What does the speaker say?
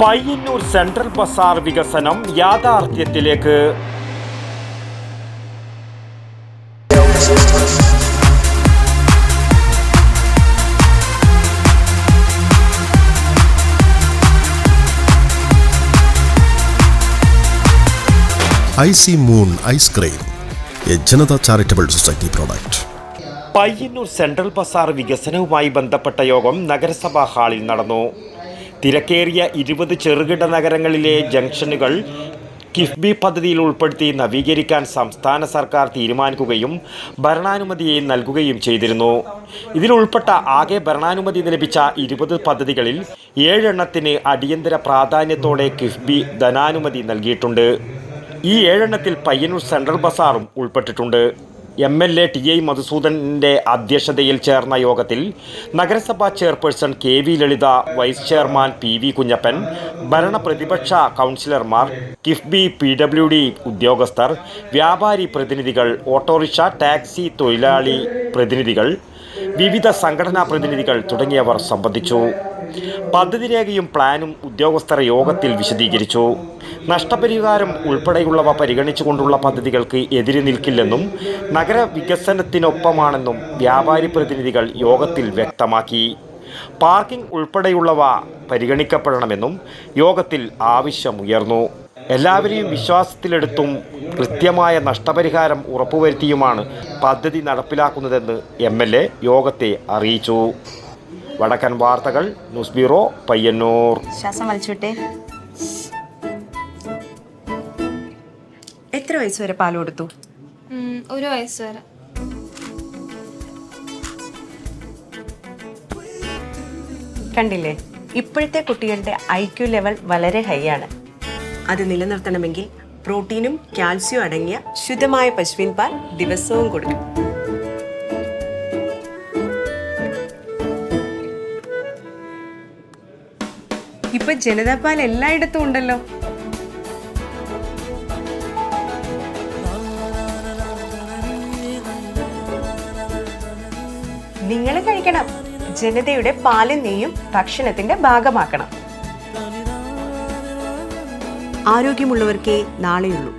Payyanur central Bazar വികസനം യാഥാർത്ഥ്യത്തിലേക്ക്. Icy moon ice cream, a Janatha charitable society product. Payyanur central Bazar വികസനവുമായി ബന്ധപ്പെട്ട യോഗം നഗരസഭാ ഹാളിൽ നടന്നു. തിരക്കേറിയ 20 ചെറുകിട നഗരങ്ങളിലെ ജംഗ്ഷനുകൾ കിഫ്ബി പദ്ധതിയിൽ ഉൾപ്പെടുത്തി നവീകരിക്കാൻ സംസ്ഥാന സർക്കാർ തീരുമാനിക്കുകയും ഭരണാനുമതി നൽകുകയും ചെയ്തിരുന്നു. ഇതിലുൾപ്പെട്ട ആകെ ഭരണാനുമതി ലഭിച്ച 20 പദ്ധതികളിൽ 7 എണ്ണത്തിന് അടിയന്തര പ്രാധാന്യത്തോടെ കിഫ്ബി ധനാനുമതി നൽകിയിട്ടുണ്ട്. ഈ 7 എണ്ണത്തിൽ പയ്യന്നൂർ സെൻട്രൽ ബസാറും ഉൾപ്പെട്ടിട്ടുണ്ട്. MLA TI മധുസൂദൻ്റെ അധ്യക്ഷതയിൽ ചേർന്ന യോഗത്തിൽ നഗരസഭാ ചെയർപേഴ്സൺ KV ലളിത, വൈസ് ചെയർമാൻ PV കുഞ്ഞപ്പൻ, ഭരണ പ്രതിപക്ഷ കൗൺസിലർമാർ, കിഫ്ബി PWD ഉദ്യോഗസ്ഥർ, വ്യാപാരി പ്രതിനിധികൾ, ഓട്ടോറിക്ഷ ടാക്സി തൊഴിലാളി പ്രതിനിധികൾ, വിവിധ സംഘടനാ പ്രതിനിധികൾ തുടങ്ങിയവർ സംബന്ധിച്ചു. പദ്ധതി രേഖയും പ്ലാനും ഉദ്യോഗസ്ഥർ യോഗത്തിൽ വിശദീകരിച്ചു. നഷ്ടപരിഹാരം ഉൾപ്പെടെയുള്ളവ പരിഗണിച്ചുകൊണ്ടുള്ള പദ്ധതികൾക്ക് എതിര് നിൽക്കില്ലെന്നും നഗരവികസനത്തിനൊപ്പമാണെന്നും വ്യാപാരി പ്രതിനിധികൾ യോഗത്തിൽ വ്യക്തമാക്കി. പാർക്കിംഗ് ഉൾപ്പെടെയുള്ളവ പരിഗണിക്കപ്പെടണമെന്നും യോഗത്തിൽ ആവശ്യമുയർന്നു. എല്ലാവരെയും വിശ്വാസത്തിലെടുത്തും കൃത്യമായ നഷ്ടപരിഹാരം ഉറപ്പുവരുത്തിയുമാണ് പദ്ധതി നടപ്പിലാക്കുന്നതെന്ന് MLA യോഗത്തെ അറിയിച്ചു. വടക്കൻ വാർത്തകൾ, ന്യൂസ് ബ്യൂറോ, പയ്യന്നൂർ. ശ്വാസം വലിച്ചുവിട്ടെ. എത്ര വയസ്സ് വരെ പാൽ കൊടുത്തു? 1 വയസ്സ് വരെ. കണ്ടില്ലേ, ഇപ്പോഴത്തെ കുട്ടികളുടെ IQ ലെവൽ വളരെ ഹൈ ആണ്. അത് നിലനിർത്തണമെങ്കിൽ പ്രോട്ടീനും കാൽസ്യവും അടങ്ങിയ ശുദ്ധമായ പശുവിൻ പാൽ ദിവസവും കൊടുക്കും. ഇപ്പൊ ജനതാ പാൽ എല്ലായിടത്തും ഉണ്ടല്ലോ. നിങ്ങൾ കഴിക്കണം. ജനതയുടെ പാലും നെയ്യും ഭക്ഷണത്തിന്റെ ഭാഗമാക്കണം. ആരോഗ്യമുള്ളവർക്കേ നാളെയുള്ളൂ.